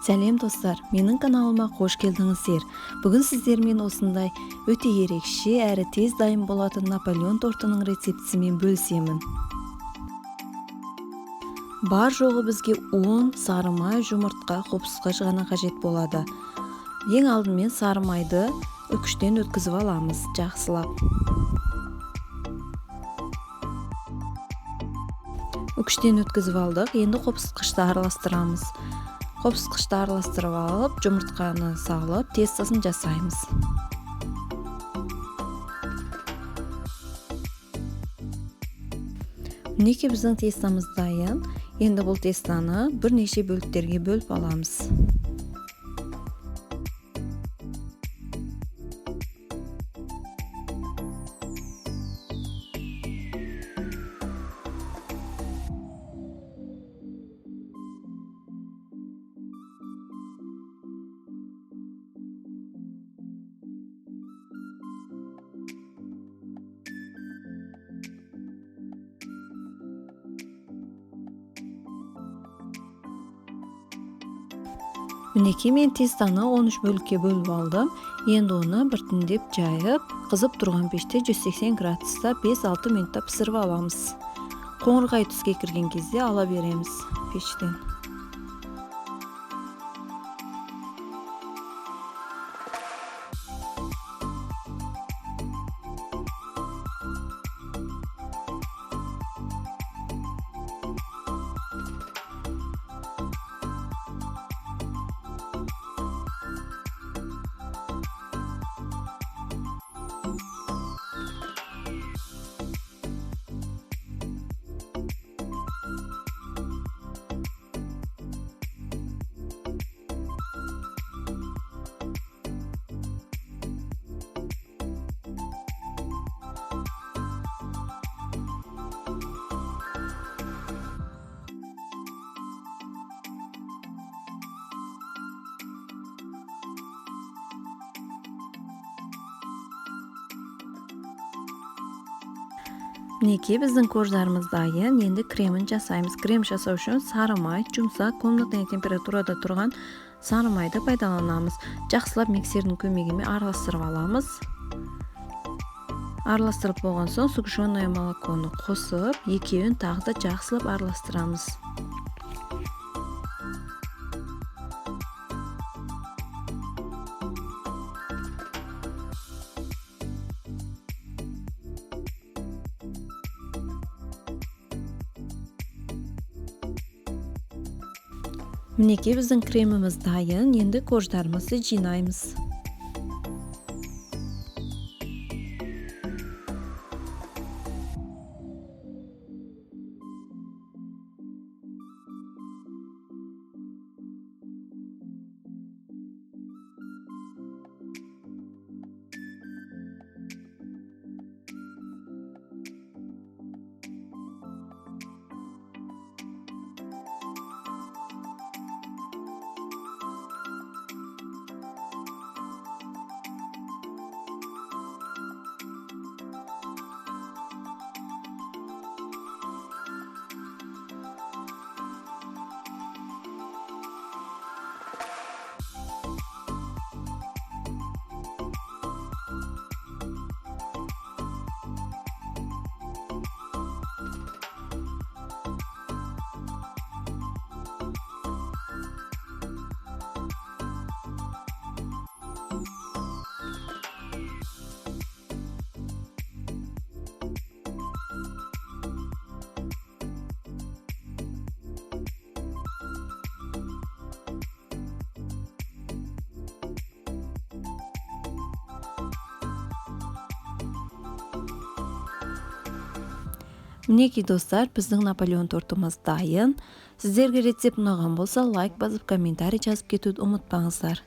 Сәлем достар, менің каналыма қош келдіңіздер. Бүгін сіздермен осындай өте ерекше әрі тез дайын болатын Наполеон тортының рецептісімен бөлісемін. Бар жоғы бізге ұн, сары май, жұмыртқа, қопсыққыш ғана қажет болады. Ең алдымен сары майды үкіштен өткізіп аламыз, жақсылап. Үкіштен өткізіп алдық, енді қопсыққышты араластырамыз. Қопсыққышты араластырып алып, жұмыртқаны салып, тестасын жасаймыз. Мінекей біздің тестамыз дайын. Енді бұл тестаны бірнеше бөліктерге бөліп аламыз. Мінекей мен тестаны 13 бөлікке бөліп алдым. Енді оны біртіндеп жайып, қызып тұрған пеште 180 градуста 5-6 минутта пісіріп аламыз. Қоңырқай түске кірген кезде ала береміз пештен. Мінекей біздің корждарымыз дайын. Енді кремін жасаймыз. Крем жасау үшін сары май, жұмсақ, комнатный температурада тұрған сары майды пайдаланамыз. Жақсылап миксердің көмегімен араластырып аламыз. Араластырып болған соң сгущенное молоконы қосып, екеуін тағы да жақсылап араластырамыз. Мінекей біздің креміміз дайын. Енді корждарымызды жинаймыз. Мінекей достар, біздің Наполеон тортымыз дайын. Сіздерге рецепт ұнаған болса, лайк басып, комментарий жазып кетуді ұмытпаңыздар.